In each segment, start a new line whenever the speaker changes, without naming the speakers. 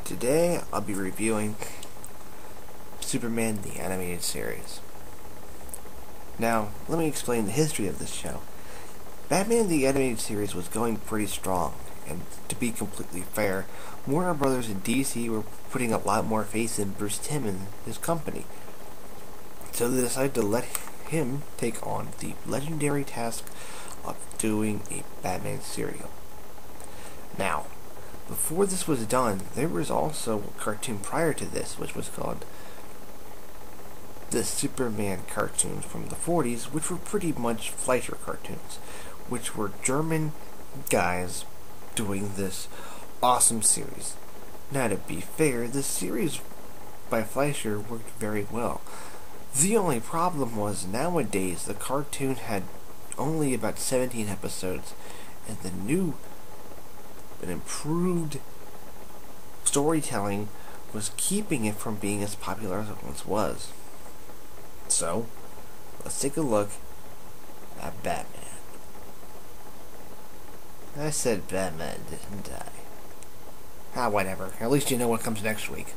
Today I'll be reviewing Superman the Animated Series. Now, let me explain the history of this show. Batman the Animated Series was going pretty strong, and to be completely fair, Warner Brothers and DC were putting a lot more faith in Bruce Timm and his company. So they decided to let him take on the legendary task of doing a Batman serial. Now, before this was done, there was also a cartoon prior to this, which was called the Superman cartoons from the 40s, which were pretty much Fleischer cartoons, which were German guys doing this awesome series. Now, to be fair, the series by Fleischer worked very well. The only problem was nowadays the cartoon had only about 17 episodes, and the new and improved storytelling was keeping it from being as popular as it once was. So, let's take a look at Batman. I said Batman, didn't I? Whatever. At least you know what comes next week.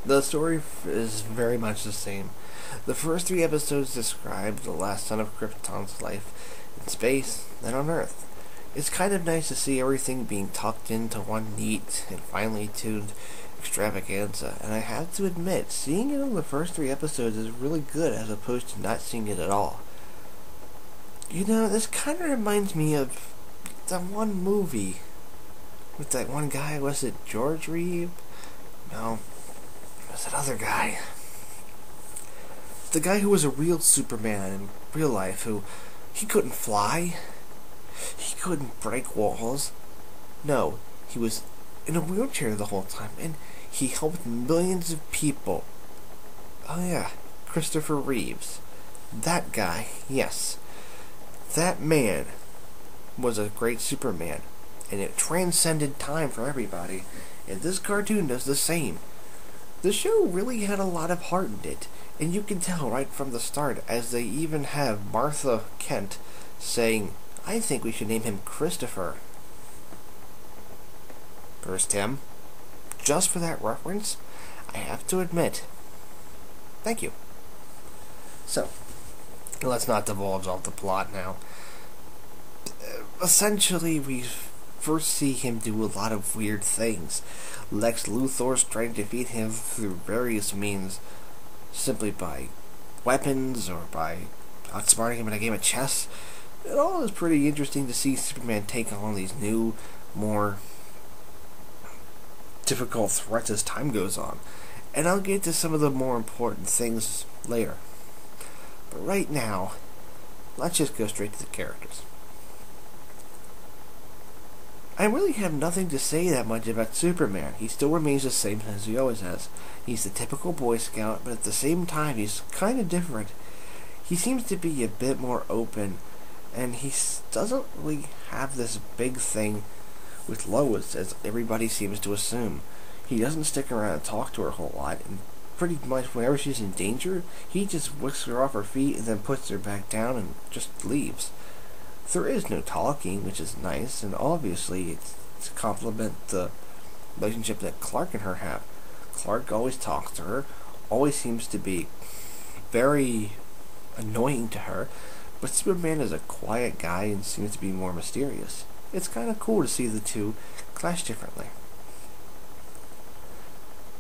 The story is very much the same. The first 3 episodes describe the last son of Krypton's life in space, then on Earth. It's kind of nice to see everything being tucked into one neat and finely tuned extravaganza, and I have to admit, seeing it in the first 3 episodes is really good as opposed to not seeing it at all. You know, this kind of reminds me of that one movie with that one guy. Was it George Reeve? No, it was that other guy. The guy who was a real Superman in real life, who he couldn't fly. He couldn't break walls. No, he was in a wheelchair the whole time, and he helped millions of people. Oh yeah, Christopher Reeves. That guy, yes. That man was a great Superman, and it transcended time for everybody, and this cartoon does the same. The show really had a lot of heart in it, and you can tell right from the start, as they even have Martha Kent saying, "I think we should name him Christopher." First Tim, just for that reference, I have to admit, thank you. So, let's not divulge all the plot now. Essentially, we first see him do a lot of weird things. Lex Luthor's trying to defeat him through various means, simply by weapons or by outsmarting him in a game of chess. It all is pretty interesting to see Superman take on these new, more difficult threats as time goes on. And I'll get to some of the more important things later. But right now, let's just go straight to the characters. I really have nothing to say that much about Superman. He still remains the same as he always has. He's the typical Boy Scout, but at the same time, he's kind of different. He seems to be a bit more open, and he doesn't really have this big thing with Lois, as everybody seems to assume. He doesn't stick around and talk to her a whole lot, and pretty much whenever she's in danger, he just whisks her off her feet and then puts her back down and just leaves. There is no talking, which is nice, and obviously it's to complement the relationship that Clark and her have. Clark always talks to her, always seems to be very annoying to her, but Superman is a quiet guy and seems to be more mysterious. It's kind of cool to see the two clash differently.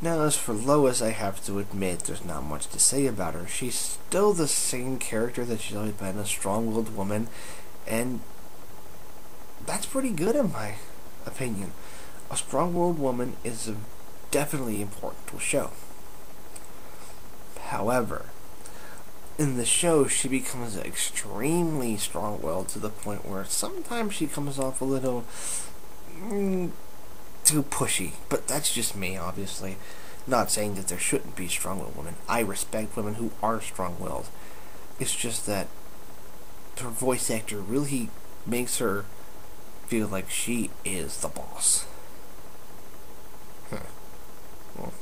Now, as for Lois, I have to admit there's not much to say about her. She's still the same character that she's always been, a strong-willed woman, and that's pretty good in my opinion. A strong-willed woman is definitely important to a show. However, in the show, she becomes extremely strong-willed to the point where sometimes she comes off a little too pushy. But that's just me, obviously. Not saying that there shouldn't be strong-willed women. I respect women who are strong-willed. It's just that her voice actor really makes her feel like she is the boss. Well,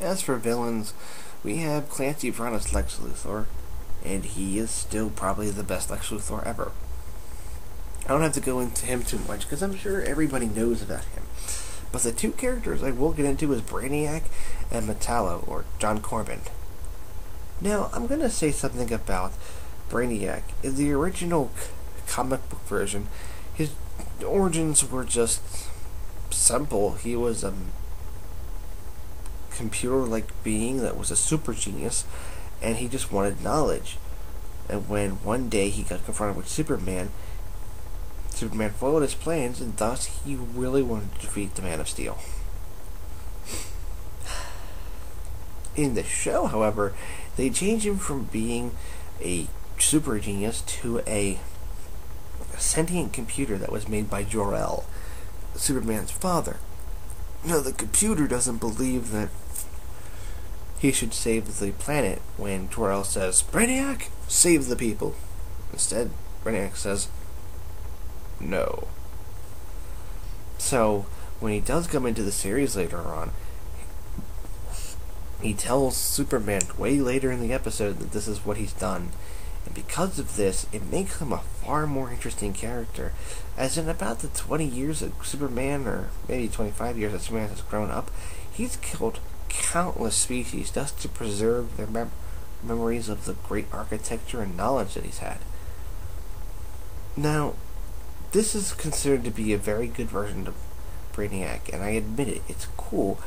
as for villains, we have Clancy Brown as Lex Luthor, and he is still probably the best Lex Luthor ever. I don't have to go into him too much because I'm sure everybody knows about him. But the two characters I will get into is Brainiac and Metallo, or John Corbin. Now, I'm going to say something about Brainiac. In the original comic book version, his origins were just simple. He was a computer-like being that was a super genius, and he just wanted knowledge. And when one day he got confronted with Superman foiled his plans, and thus he really wanted to defeat the Man of Steel. In the show, however, they changed him from being a super genius to a sentient computer that was made by Jor-El, Superman's father. Now, the computer doesn't believe that he should save the planet when Jor-El says, "Brainiac, save the people." Instead, Brainiac says, "No." So, when he does come into the series later on, he tells Superman way later in the episode that this is what he's done. And because of this, it makes him a far more interesting character. As in about the 20 years that Superman, or maybe 25 years that Superman has grown up, he's killed countless species just to preserve their memories of the great architecture and knowledge that he's had. Now, this is considered to be a very good version of Brainiac, and I admit it, it's cool.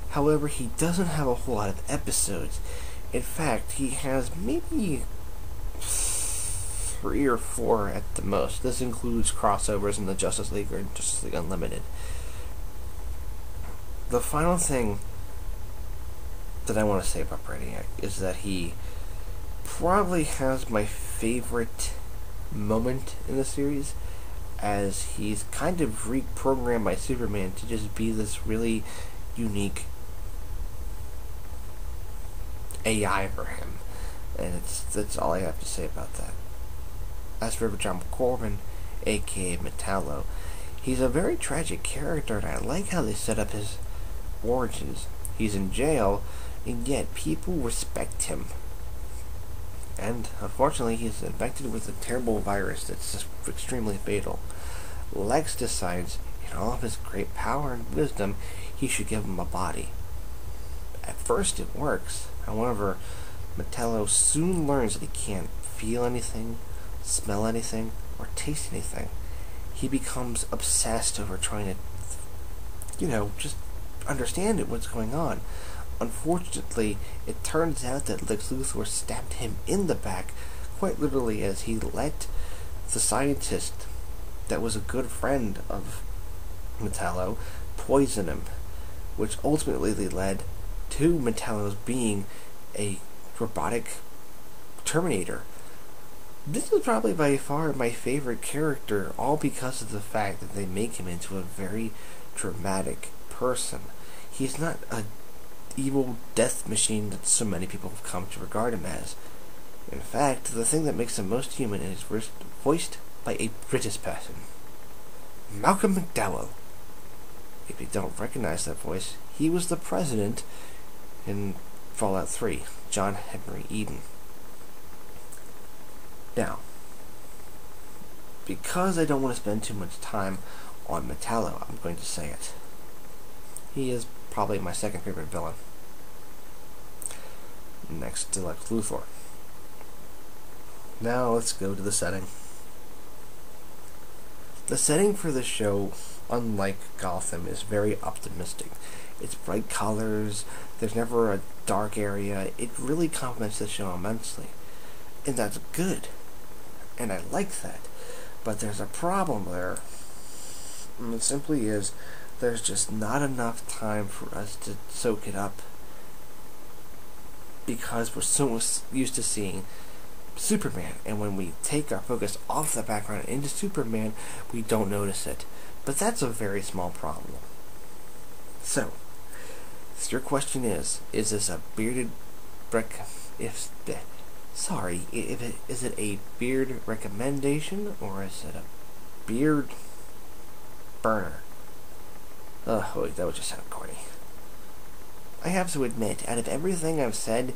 However, he doesn't have a whole lot of episodes. In fact, he has maybe 3 or 4 at the most. This includes crossovers in the Justice League or Justice League Unlimited. The final thing that I want to say about Brainiac is that he probably has my favorite moment in the series, as he's kind of reprogrammed by Superman to just be this really unique AI for him. And that's all I have to say about that. As for John Corbin, aka Metallo, he's a very tragic character, and I like how they set up his origins. He's in jail, and yet people respect him. And unfortunately, he's infected with a terrible virus that's just extremely fatal. Lex decides, in all of his great power and wisdom, he should give him a body. At first it works. However, Metallo soon learns that he can't feel anything, smell anything, or taste anything. He becomes obsessed over trying to, just understand what's going on. Unfortunately, it turns out that Lex Luthor stabbed him in the back, quite literally, as he let the scientist that was a good friend of Metallo poison him, which ultimately led to Metallo's being a robotic Terminator. This is probably by far my favorite character, all because of the fact that they make him into a very dramatic person. He's not a evil death machine that so many people have come to regard him as. In fact, the thing that makes him most human is voiced by a British person, Malcolm McDowell. If you don't recognize that voice, he was the president in Fallout 3, John Henry Eden. Now, because I don't want to spend too much time on Metallo, I'm going to say it. He is probably my second favorite villain, next to Lex Luthor. Now let's go to the setting. The setting for the show, unlike Gotham, is very optimistic. It's bright colors, there's never a dark area. It really complements the show immensely. And that's good. And I like that. But there's a problem there. And it simply is, there's just not enough time for us to soak it up. Because we're so used to seeing Superman, and when we take our focus off the background and into Superman, we don't notice it. But that's a very small problem. So, your question is this a bearded is it a beard recommendation, or is it a beard burner? Oh, wait, that would just sound corny. I have to admit, out of everything I've said,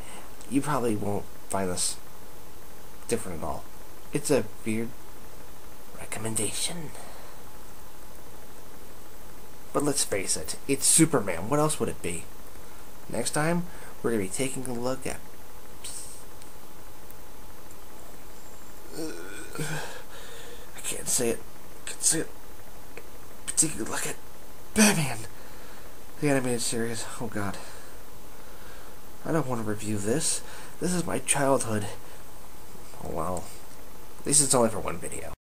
you probably won't find this different at all. It's a beard recommendation. But let's face it, it's Superman. What else would it be? Next time, we're going to be taking a look at... I can't say it. I can't say it. Taking a look at Batman, the animated series. Oh god. I don't want to review this. This is my childhood. Oh well. At least it's only for one video.